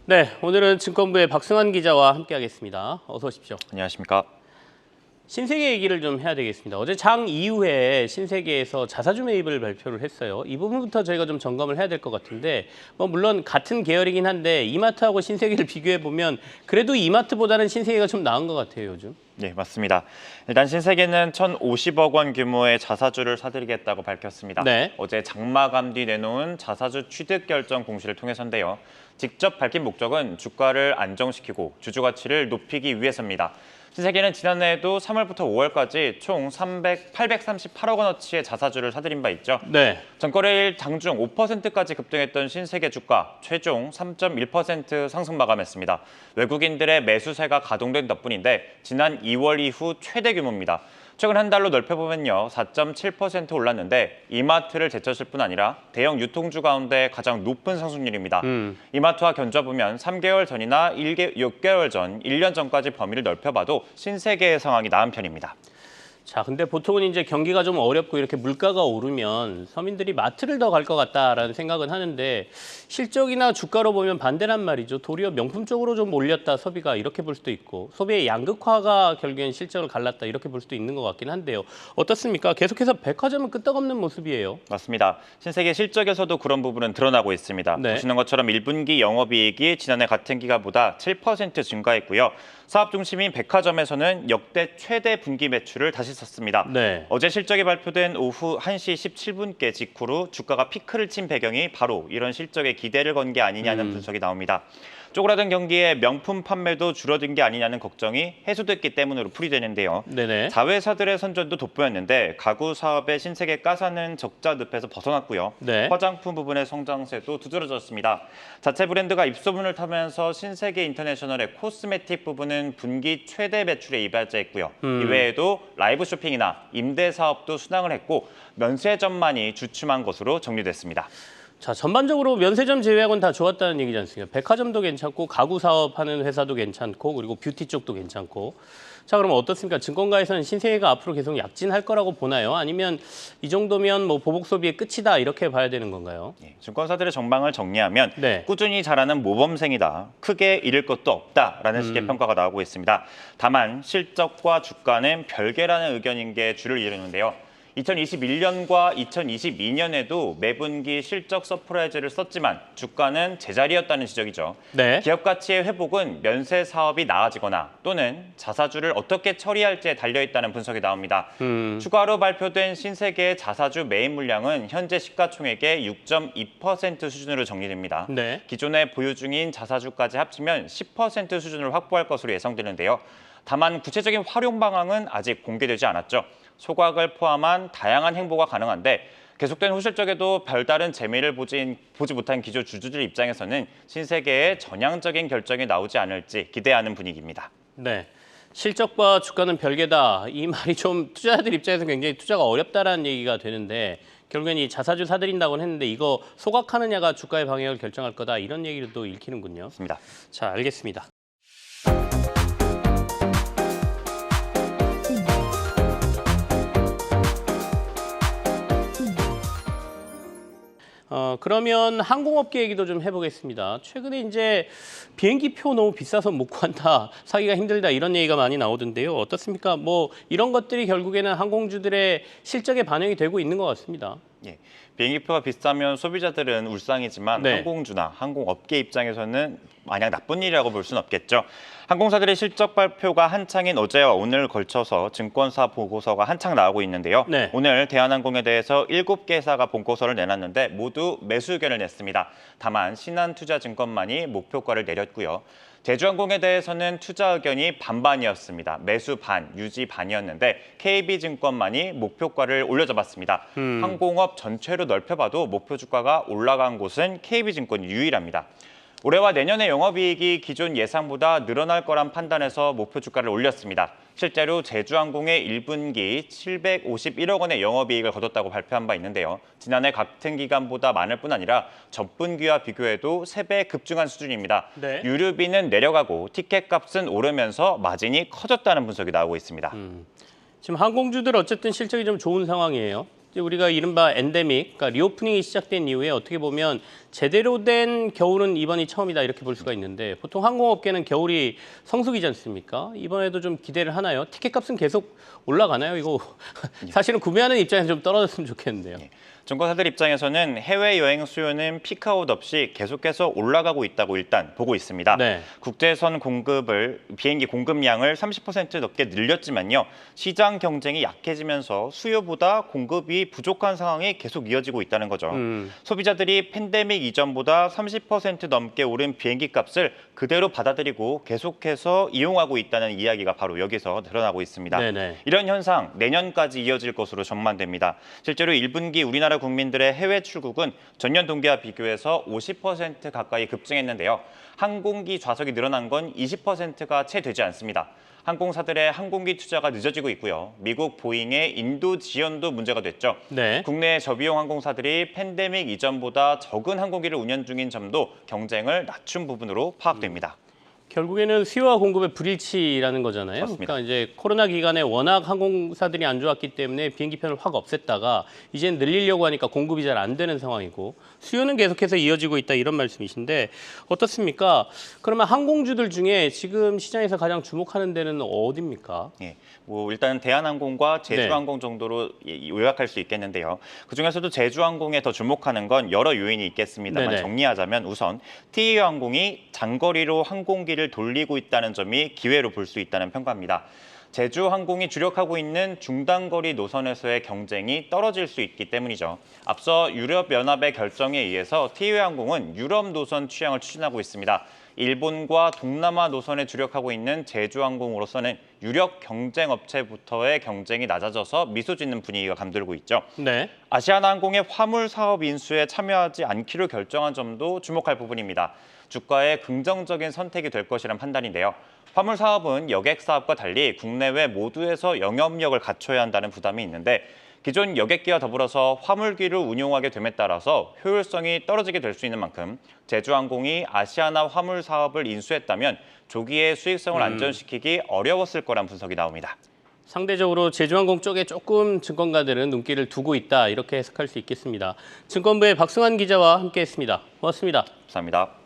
네, 오늘은 증권부의 박승환 기자와 함께하겠습니다. 어서 오십시오. 안녕하십니까. 신세계 얘기를 좀 해야 되겠습니다. 어제 장 이후에 신세계에서 자사주 매입을 발표를 했어요. 이 부분부터 저희가 좀 점검을 해야 될 것 같은데, 물론 같은 계열이긴 한데 이마트하고 신세계를 비교해 보면 그래도 이마트보다는 신세계가 좀 나은 것 같아요, 요즘. 네, 맞습니다. 일단 신세계는 1,050억 원 규모의 자사주를 사들이겠다고 밝혔습니다. 네. 어제 장마감 뒤 내놓은 자사주 취득 결정 공시를 통해서인데요. 직접 밝힌 목적은 주가를 안정시키고 주주 가치를 높이기 위해서입니다. 신세계는 지난해에도 3월부터 5월까지 총 838억 원어치의 자사주를 사들인 바 있죠. 네. 전거래일 장중 5%까지 급등했던 신세계 주가 최종 3.1% 상승 마감했습니다. 외국인들의 매수세가 가동된 덕분인데 지난 2월 이후 최대 규모입니다. 최근 한 달로 넓혀보면요. 4.7% 올랐는데 이마트를 제쳤을 뿐 아니라 대형 유통주 가운데 가장 높은 상승률입니다. 이마트와 견줘보면 3개월 전이나 6개월 전, 1년 전까지 범위를 넓혀봐도 신세계의 상황이 나은 편입니다. 자, 근데 보통은 이제 경기가 좀 어렵고 이렇게 물가가 오르면 서민들이 마트를 더 갈 것 같다라는 생각은 하는데 실적이나 주가로 보면 반대란 말이죠. 도리어 명품 쪽으로 좀 몰렸다 소비가 이렇게 볼 수도 있고 소비의 양극화가 결국엔 실적을 갈랐다 이렇게 볼 수도 있는 것 같긴 한데요. 어떻습니까? 계속해서 백화점은 끄떡없는 모습이에요. 맞습니다. 신세계 실적에서도 그런 부분은 드러나고 있습니다. 네. 보시는 것처럼 1분기 영업이익이 지난해 같은 기간보다 7% 증가했고요. 사업 중심인 백화점에서는 역대 최대 분기 매출을 다시 썼습니다. 네. 어제 실적이 발표된 오후 1시 17분께 직후로 주가가 피크를 친 배경이 바로 이런 실적에 기대를 건 게 아니냐는 분석이 나옵니다. 쪼그라든 경기에 명품 판매도 줄어든 게 아니냐는 걱정이 해소됐기 때문으로 풀이되는데요. 네네. 자회사들의 선전도 돋보였는데 가구 사업의 신세계 가사는 적자 늪에서 벗어났고요. 네. 화장품 부분의 성장세도 두드러졌습니다. 자체 브랜드가 입소문을 타면서 신세계 인터내셔널의 코스메틱 부분은 분기 최대 매출에 이바지했고요. 이외에도 라이브 쇼핑이나 임대 사업도 순항을 했고 면세점만이 주춤한 것으로 정리됐습니다. 자, 전반적으로 면세점 제외하고는 다 좋았다는 얘기지 않습니까? 백화점도 괜찮고 가구 사업하는 회사도 괜찮고 그리고 뷰티 쪽도 괜찮고. 자, 그럼 어떻습니까? 증권가에서는 신세계가 앞으로 계속 약진할 거라고 보나요? 아니면 이 정도면 보복 소비의 끝이다 이렇게 봐야 되는 건가요? 증권사들의 전망을 정리하면 네. 꾸준히 자라는 모범생이다. 크게 잃을 것도 없다라는 식의 평가가 나오고 있습니다. 다만 실적과 주가는 별개라는 의견인 게 주를 이루는데요. 2021년과 2022년에도 매분기 실적 서프라이즈를 썼지만 주가는 제자리였다는 지적이죠. 네. 기업 가치의 회복은 면세 사업이 나아지거나 또는 자사주를 어떻게 처리할지에 달려있다는 분석이 나옵니다. 추가로 발표된 신세계의 자사주 매입 물량은 현재 시가총액의 6.2% 수준으로 정리됩니다. 네. 기존에 보유 중인 자사주까지 합치면 10% 수준을 확보할 것으로 예상되는데요. 다만 구체적인 활용 방향은 아직 공개되지 않았죠. 소각을 포함한 다양한 행보가 가능한데 계속된 호실적에도 별다른 재미를 보지 못한 기존 주주들 입장에서는 신세계의 전향적인 결정이 나오지 않을지 기대하는 분위기입니다. 네. 실적과 주가는 별개다. 이 말이 좀 투자자들 입장에서 굉장히 투자가 어렵다라는 얘기가 되는데 결국엔 이 자사주 사들인다고는 했는데 이거 소각하느냐가 주가의 방향을 결정할 거다. 이런 얘기를 또 읽히는군요. 맞습니다. 자, 알겠습니다. 그러면 항공업계 얘기도 좀 해보겠습니다. 최근에 이제 비행기 표 너무 비싸서 못 구한다, 사기가 힘들다 이런 얘기가 많이 나오던데요. 어떻습니까? 이런 것들이 결국에는 항공주들의 실적에 반영이 되고 있는 것 같습니다. 예, 비행기표가 비싸면 소비자들은 울상이지만 네. 항공주나 항공업계 입장에서는 마냥 나쁜 일이라고 볼 수는 없겠죠. 항공사들의 실적 발표가 한창인 어제와 오늘 걸쳐서 증권사 보고서가 한창 나오고 있는데요. 네. 오늘 대한항공에 대해서 7개사가 본고서를 내놨는데 모두 매수 의견을 냈습니다. 다만 신한투자증권만이 목표가를 내렸고요. 제주항공에 대해서는 투자 의견이 반반이었습니다. 매수 반, 유지 반이었는데 KB증권만이 목표가를 올려잡았습니다. 항공업 전체로 넓혀봐도 목표 주가가 올라간 곳은 KB증권이 유일합니다. 올해와 내년의 영업이익이 기존 예상보다 늘어날 거란 판단에서 목표 주가를 올렸습니다. 실제로 제주항공의 1분기 751억 원의 영업이익을 거뒀다고 발표한 바 있는데요. 지난해 같은 기간보다 많을 뿐 아니라 전분기와 비교해도 3배 급증한 수준입니다. 네. 유류비는 내려가고 티켓값은 오르면서 마진이 커졌다는 분석이 나오고 있습니다. 지금 항공주들 어쨌든 실적이 좀 좋은 상황이에요. 우리가 이른바 엔데믹, 그러니까 리오프닝이 시작된 이후에 어떻게 보면 제대로 된 겨울은 이번이 처음이다 이렇게 볼 수가 있는데 보통 항공업계는 겨울이 성수기지 않습니까? 이번에도 좀 기대를 하나요? 티켓값은 계속 올라가나요? 이거 사실은 구매하는 입장에서 좀 떨어졌으면 좋겠는데요. 증권사들 입장에서는 해외여행 수요는 피크아웃 없이 계속해서 올라가고 있다고 일단 보고 있습니다. 네. 국제선 공급을 비행기 공급량을 30% 넘게 늘렸지만요. 시장 경쟁이 약해지면서 수요보다 공급이 부족한 상황이 계속 이어지고 있다는 거죠. 소비자들이 팬데믹 이전보다 30% 넘게 오른 비행기 값을 그대로 받아들이고 계속해서 이용하고 있다는 이야기가 바로 여기서 드러나고 있습니다. 네네. 이런 현상 내년까지 이어질 것으로 전망됩니다. 실제로 1분기 우리나라 국민들의 해외 출국은 전년 동기와 비교해서 50% 가까이 급증했는데요. 항공기 좌석이 늘어난 건 20%가 채 되지 않습니다. 항공사들의 항공기 투자가 늦어지고 있고요. 미국 보잉의 인도 지연도 문제가 됐죠. 네. 국내 저비용 항공사들이 팬데믹 이전보다 적은 항공기를 운영 중인 점도 경쟁을 낮춘 부분으로 파악됩니다. 결국에는 수요와 공급의 불일치라는 거잖아요. 맞습니다. 그러니까 이제 코로나 기간에 워낙 항공사들이 안 좋았기 때문에 비행기편을 확 없앴다가 이제는 늘리려고 하니까 공급이 잘 안 되는 상황이고 수요는 계속해서 이어지고 있다 이런 말씀이신데 어떻습니까? 그러면 항공주들 중에 지금 시장에서 가장 주목하는 데는 어디입니까? 예, 일단 대한항공과 제주항공 정도로 요약할 수 있겠는데요. 그중에서도 제주항공에 더 주목하는 건 여러 요인이 있겠습니다만 네네. 정리하자면 우선 TA항공이 장거리로 항공기를 돌리고 있다는 점이 기회로 볼 수 있다는 평가입니다. 제주항공이 주력하고 있는 중단거리 노선에서의 경쟁이 떨어질 수 있기 때문이죠. 앞서 유럽연합의 결정에 의해서 TA항공은 유럽 노선 취향을 추진하고 있습니다. 일본과 동남아 노선에 주력하고 있는 제주항공으로서는 유력 경쟁 업체부터의 경쟁이 낮아져서 미소 짓는 분위기가 감돌고 있죠. 네. 아시아나항공의 화물 사업 인수에 참여하지 않기로 결정한 점도 주목할 부분입니다. 주가의 긍정적인 선택이 될 것이란 판단인데요. 화물 사업은 여객 사업과 달리 국내외 모두에서 영업력을 갖춰야 한다는 부담이 있는데 기존 여객기와 더불어서 화물기를 운용하게 됨에 따라서 효율성이 떨어지게 될 수 있는 만큼 제주항공이 아시아나 화물 사업을 인수했다면 조기에 수익성을 안정시키기 어려웠을 거란 분석이 나옵니다. 상대적으로 제주항공 쪽에 조금 증권가들은 눈길을 두고 있다 이렇게 해석할 수 있겠습니다. 증권부의 박승환 기자와 함께했습니다. 고맙습니다. 감사합니다.